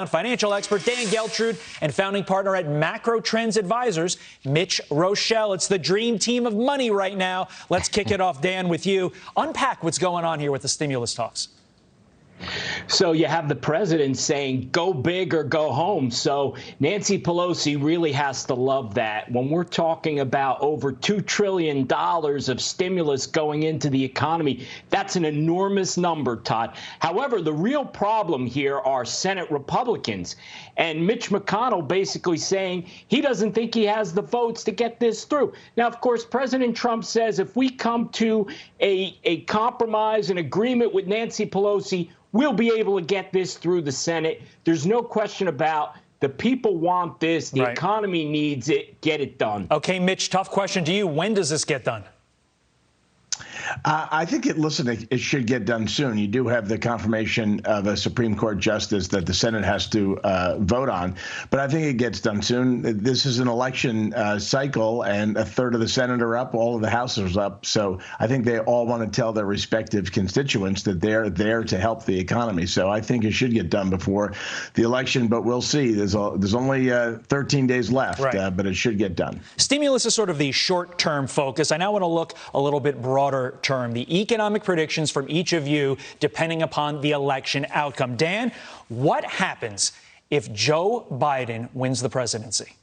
renowned financial expert Dan Geltrude and founding partner at Macro Trends Advisors, Mitch Roschelle. It's the dream team of money right now. Let's kick it off, Dan, with you. Unpack what's going on here with the stimulus talks. So you have the president saying, go big or go home. So Nancy Pelosi really has to love that. When we're talking about over $2 trillion of stimulus going into the economy, that's an enormous number, Todd. However, the real problem here are Senate Republicans. And Mitch McConnell basically saying he doesn't think he has the votes to get this through. Now, of course, President Trump says if we come to a compromise, an agreement with Nancy Pelosi, we'll be able to get this through the Senate. There's no question about the people want this. The economy needs it. Get it done. Okay, Mitch, tough question to you. When does this get done? I think it should get done soon. You do have the confirmation of a Supreme Court justice that the Senate has to vote on, but I think it gets done soon. This is an election cycle, and a third of the Senate are up, all of the House is up. So I think they all want to tell their respective constituents that they're there to help the economy. So I think it should get done before the election, but we'll see. There's only 13 days left, but it should get done. Stimulus is sort of the short-term focus. I now want to look a little bit broader term, the economic predictions from each of you depending upon the election outcome. Dan, what happens if Joe Biden wins the presidency?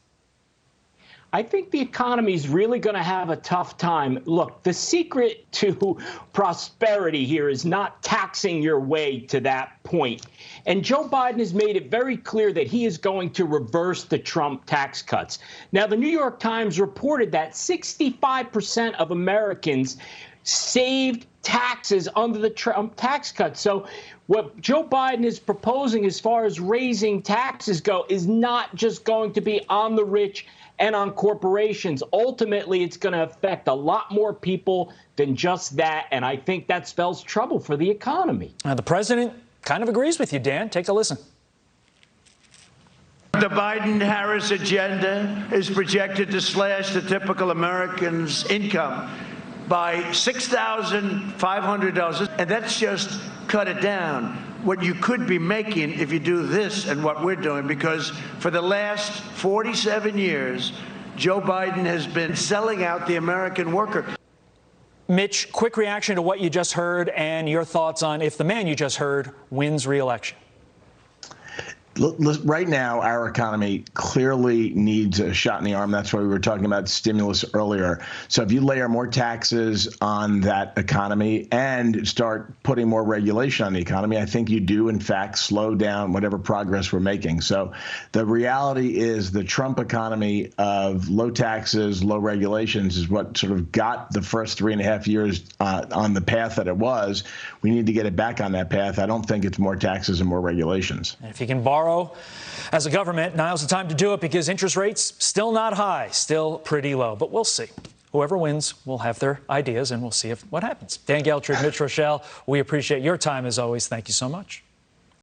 I think the economy is really going to have a tough time. Look, the secret to prosperity here is not taxing your way to that point. And Joe Biden has made it very clear that he is going to reverse the Trump tax cuts. Now, the New York Times reported that 65% of Americans saved taxes under the Trump tax cut. So what Joe Biden is proposing as far as raising taxes go is not just going to be on the rich and on corporations. Ultimately, it's going to affect a lot more people than just that. And I think that spells trouble for the economy. The president kind of agrees with you, Dan. Take a listen. The Biden-Harris agenda is projected to slash the typical American's income by $6,500, and that's just cut it down. What you could be making if you do this and what we're doing, because for the last 47 years, Joe Biden has been selling out the American worker. Mitch, quick reaction to what you just heard and your thoughts on if the man you just heard wins re-election. Right now, our economy clearly needs a shot in the arm. That's why we were talking about stimulus earlier. So if you layer more taxes on that economy and start putting more regulation on the economy, I think you do, in fact, slow down whatever progress we're making. So the reality is the Trump economy of low taxes, low regulations is what sort of got the first 3.5 years on the path that it was. We need to get it back on that path. I don't think it's more taxes and more regulations. And if you can borrow as a government, now's the time to do it because interest rates still not high, still pretty low. But we'll see. Whoever wins will have their ideas, and we'll see what happens. Dan Geltrude, Mitch Roschelle, we appreciate your time as always. Thank you so much.